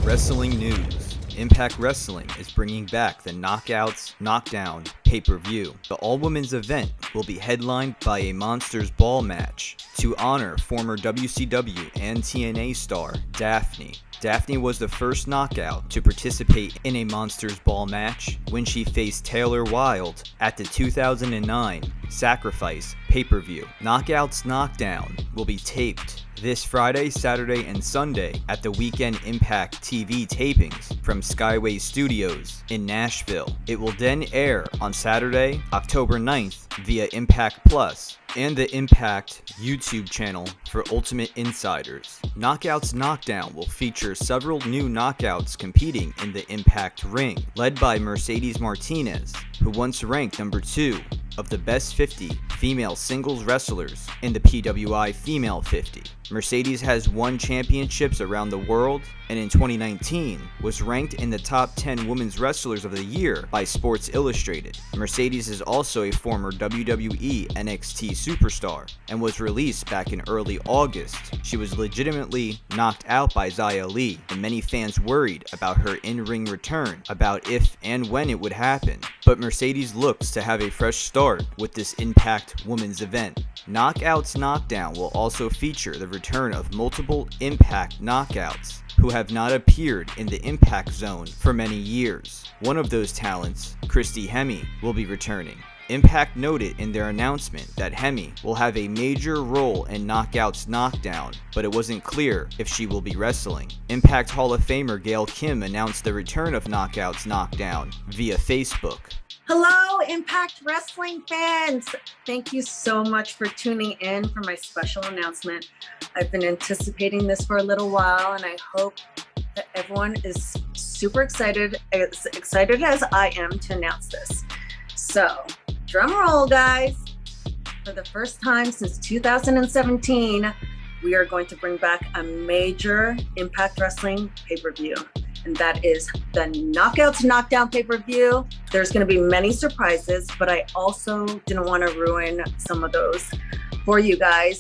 Wrestling news. Impact Wrestling is bringing back the Knockouts Knockdown pay-per-view. The all-women's event will be headlined by a Monsters Ball match to honor former WCW and TNA star Daffney. Daffney was the first knockout to participate in a Monsters Ball match when she faced Taylor Wilde at the 2009 Sacrifice pay-per-view. Knockouts Knockdown will be taped this Friday, Saturday, and Sunday at the Weekend Impact TV tapings from Skyway Studios in Nashville. It will then air on Saturday, October 9th via Impact Plus and the Impact YouTube channel for Ultimate Insiders. Knockouts Knockdown will feature several new knockouts competing in the Impact ring, led by Mercedes Martinez, who once ranked number 2 of the best 50 female singles wrestlers in the PWI Female 50. Mercedes has won championships around the world, and in 2019 was ranked in the top 10 women's wrestlers of the year by Sports Illustrated. Mercedes is also a former WWE NXT superstar and was released back in early August. She was legitimately knocked out by Xia Li, and many fans worried about her in-ring return, about if and when it would happen. But Mercedes looks to have a fresh start with this Impact Women's event. Knockouts Knockdown will also feature the return of multiple Impact knockouts who have not appeared in the Impact Zone for many years. One of those talents, Christy Hemme, will be returning. Impact noted in their announcement that Hemme will have a major role in Knockouts Knockdown, but it wasn't clear if she will be wrestling. Impact Hall of Famer Gail announced the return of Knockouts Knockdown via Facebook. Hello, Impact Wrestling fans! Thank you so much for tuning in for my special announcement. I've been anticipating this for a little while, and I hope that everyone is super excited, as excited as I am to announce this. So, drum roll, guys! For the first time since 2017, we are going to bring back a major Impact Wrestling pay-per-view. And that is the Knockouts Knockdown pay-per-view. There's going to be many surprises, but I also didn't want to ruin some of those for you guys.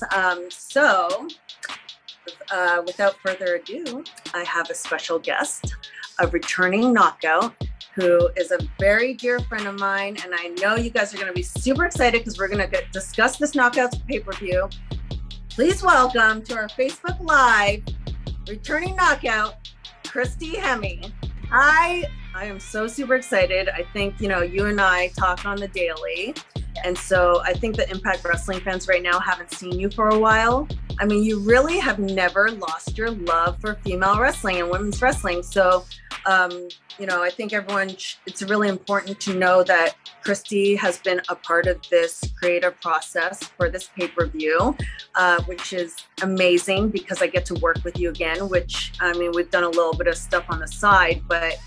Without further ado, I have a special guest, a returning knockout, who is a very dear friend of mine. And I know you guys are going to be super excited because we're going to discuss this Knockouts pay-per-view. Please welcome to our Facebook Live, returning knockout, Christy Hemme. I am so super excited. I think, you and I talk on the daily. And so I think the Impact Wrestling fans right now haven't seen you for a while. I mean, you really have never lost your love for female wrestling and women's wrestling. So, I think it's really important to know that Christy has been a part of this creative process for this pay-per-view, which is amazing because I get to work with you again, which, we've done a little bit of stuff on the side, but,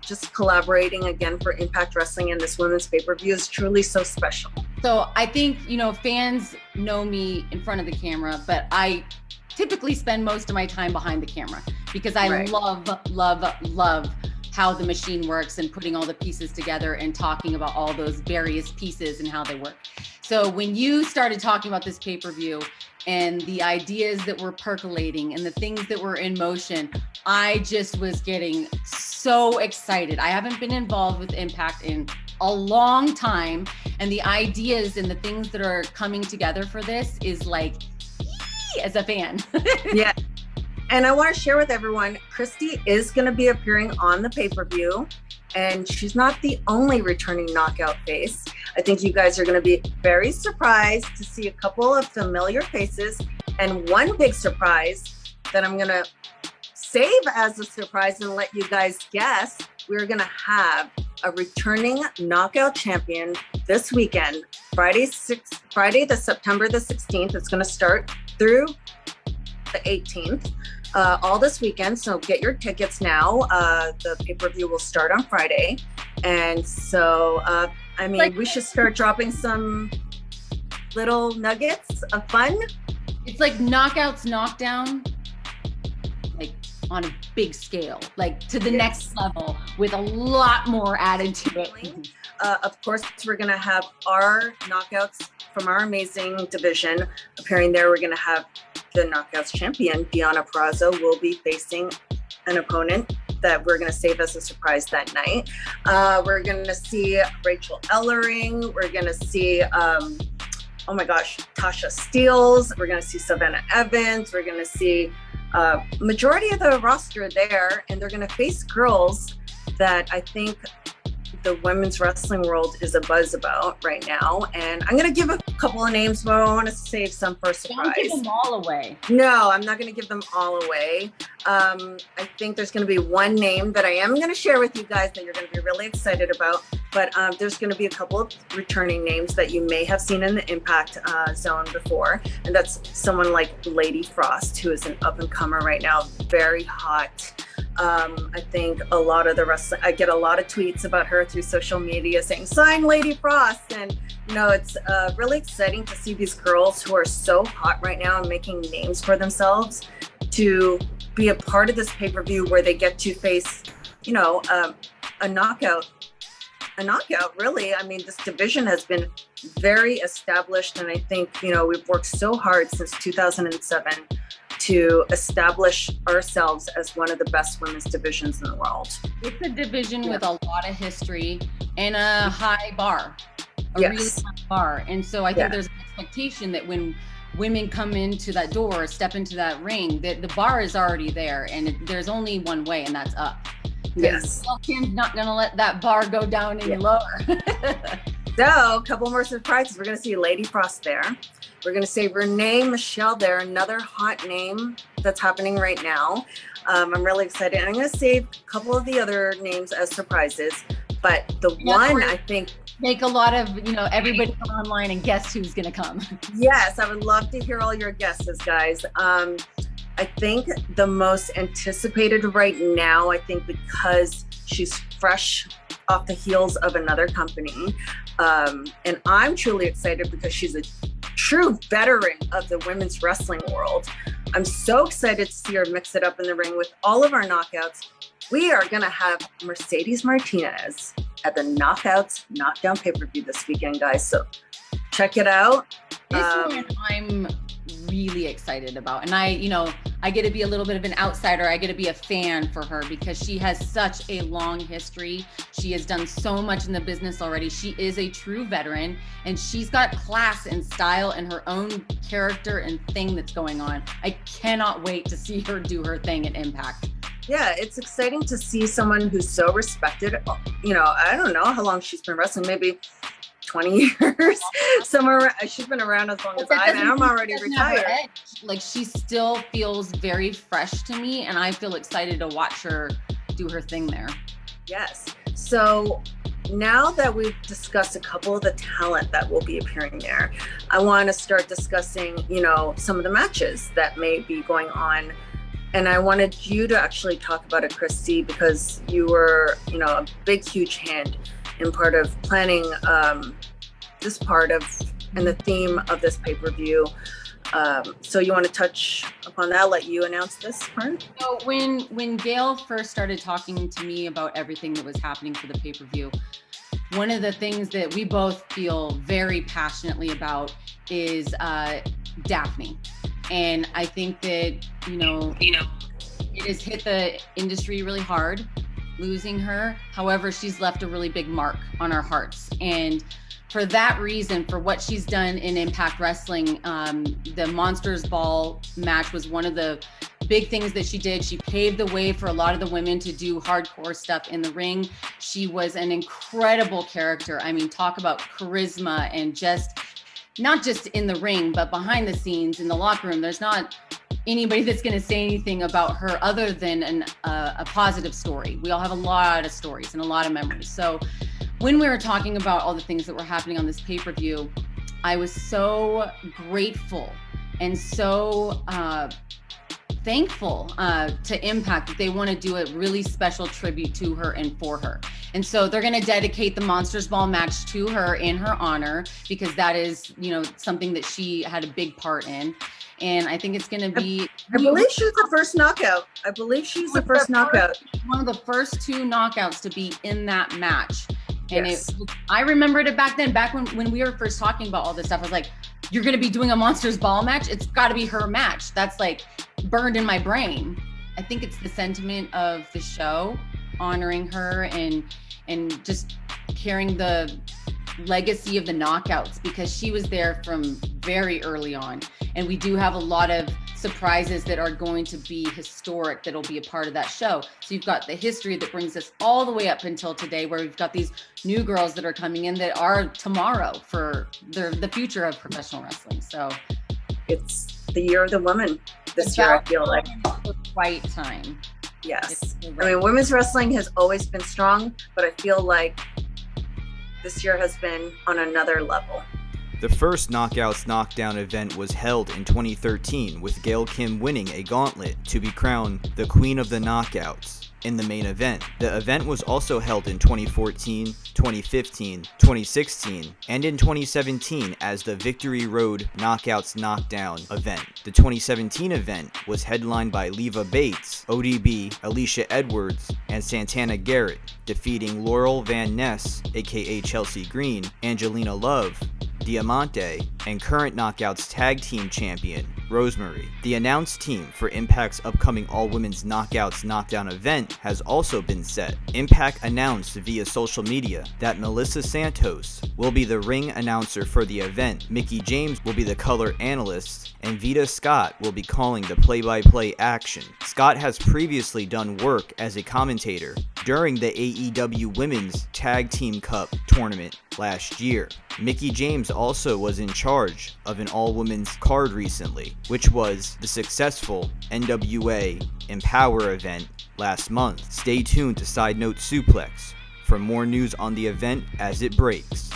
just collaborating again for Impact Wrestling and this women's pay-per-view is truly so special. So I think, fans know me in front of the camera, but I typically spend most of my time behind the camera because I love how the machine works and putting all the pieces together and talking about all those various pieces and how they work. So when you started talking about this pay-per-view and the ideas that were percolating and the things that were in motion, I just was getting so excited. I haven't been involved with Impact in a long time, and the ideas and the things that are coming together for this is like, as a fan. Yeah. And I want to share with everyone, Christy is going to be appearing on the pay-per-view, and she's not the only returning knockout face. I think you guys are going to be very surprised to see a couple of familiar faces, and one big surprise that I'm going to save as a surprise and let you guys guess. We're going to have a returning knockout champion this weekend, Friday the September the 16th. It's going to start through the 18th. All this weekend, so get your tickets now. The pay-per-view will start on Friday, and so we should start dropping some little nuggets of fun. It's like Knockouts Knockdown, like on a big scale, like to the next level with a lot more added to it. Of course, we're going to have our knockouts from our amazing division appearing there. We're going to have the Knockouts champion, Deonna Purrazzo, will be facing an opponent that we're going to save as a surprise that night. We're going to see Rachel Ellering. We're going to see, oh my gosh, Tasha Steeles. We're going to see Savannah Evans. We're going to see majority of the roster there, and they're going to face girls that I think the women's wrestling world is a buzz about right now. And I'm going to give a couple of names, but I want to save some for a surprise. Don't give them all away. No, I'm not going to give them all away. I think there's going to be one name that I am going to share with you guys that you're going to be really excited about. But there's going to be a couple of returning names that you may have seen in the Impact Zone before. And that's someone like Lady Frost, who is an up-and-comer right now, very hot. I think a lot of the wrestling, I get a lot of tweets about her through social media saying, sign Lady Frost. And, you know, it's really exciting to see these girls who are so hot right now and making names for themselves to be a part of this pay-per-view where they get to face, you know, a knockout, really. I mean, this division has been very established. And I think, you know, we've worked so hard since 2007 to establish ourselves as one of the best women's divisions in the world. It's a division with a lot of history and a high bar, really high bar. And so I think there's an expectation that when women come into that door, step into that ring, that the bar is already there, and there's only one way, and that's up. Yes. Kim's not gonna let that bar go down any lower. So a couple more surprises. We're gonna see Lady Frost there. We're going to say Renee Michelle there, another hot name that's happening right now. I'm really excited. I'm going to save a couple of the other names as surprises, but the one I think... Make a lot of, you know, everybody come online and guess who's going to come. Yes, I would love to hear all your guesses, guys. I think the most anticipated right now, I think because she's fresh off the heels of another company. And I'm truly excited because she's a true veteran of the women's wrestling world. I'm so excited to see her mix it up in the ring with all of our knockouts. We are going to have Mercedes Martinez at the Knockouts Knockdown pay-per-view this weekend, guys. So check it out. This one I'm really excited about. And I get to be a little bit of an outsider. I get to be a fan for her because she has such a long history. She has done so much in the business already. She is a true veteran, and she's got class and style and her own character and thing that's going on. I cannot wait to see her do her thing at Impact. Yeah, it's exciting to see someone who's so respected. You know, I don't know how long she's been wrestling, maybe 20 years somewhere. She's been around as long as I'm already retired. Like, she still feels very fresh to me, and I feel excited to watch her do her thing there. Yes. So now that we've discussed a couple of the talent that will be appearing there, I want to start discussing, you know, some of the matches that may be going on. And I wanted you to actually talk about it, Christy, because you were, you know, a big, huge hand in part of planning this part of and the theme of this pay-per-view. So you want to touch upon that? Let you announce this part? So when Gail first started talking to me about everything that was happening for the pay-per-view, one of the things that we both feel very passionately about is Daffney. And I think that, you know, it has hit the industry really hard, losing her. However, she's left a really big mark on our hearts. And for that reason, for what she's done in Impact Wrestling, the Monsters Ball match was one of the big things that she did. She paved the way for a lot of the women to do hardcore stuff in the ring. She was an incredible character. I mean, talk about charisma and just, not just in the ring, but behind the scenes in the locker room. There's not anybody that's going to say anything about her other than a positive story. We all have a lot of stories and a lot of memories. So when we were talking about all the things that were happening on this pay-per-view, I was so grateful and so thankful to Impact that they want to do a really special tribute to her and for her. And so they're going to dedicate the Monsters Ball match to her in her honor, because that is, you know, something that she had a big part in. And I think it's going to be... I believe she's the first knockout. I believe she's the first knockout. One of the first two knockouts to be in that match. And yes. I remembered it back then, back when we were first talking about all this stuff. I was like, you're going to be doing a Monsters Ball match? It's got to be her match. That's like burned in my brain. I think it's the sentiment of the show, honoring her and just carrying the legacy of the Knockouts, because she was there from very early on. And we do have a lot of surprises that are going to be historic that'll be a part of that show. So you've got the history that brings us all the way up until today, where we've got these new girls that are coming in that are tomorrow for the future of professional wrestling. So it's the year of the woman this year, I feel like. The right time. Yes. I mean, women's wrestling has always been strong, but I feel like this year has been on another level. The first Knockouts Knockdown event was held in 2013, with Gail Kim winning a gauntlet to be crowned the Queen of the Knockouts in the main event. The event was also held in 2014, 2015, 2016, and in 2017 as the Victory Road Knockouts Knockdown event. The 2017 event was headlined by Leva Bates, ODB, Alicia Edwards, and Santana Garrett, defeating Laurel Van Ness, aka Chelsea Green, Angelina Love, Diamante, and current Knockouts Tag Team Champion, Rosemary. The announced team for Impact's upcoming all-women's Knockouts Knockdown event has also been set. Impact announced via social media that Melissa Santos will be the ring announcer for the event, Mickie James will be the color analyst, and Vita Scott will be calling the play-by-play action. Scott has previously done work as a commentator during the AEW Women's Tag Team Cup tournament last year. Mickie James also was in charge of an all-women's card recently, which was the successful NWA Empower event last month. Stay tuned to Sidenote Suplex for more news on the event as it breaks.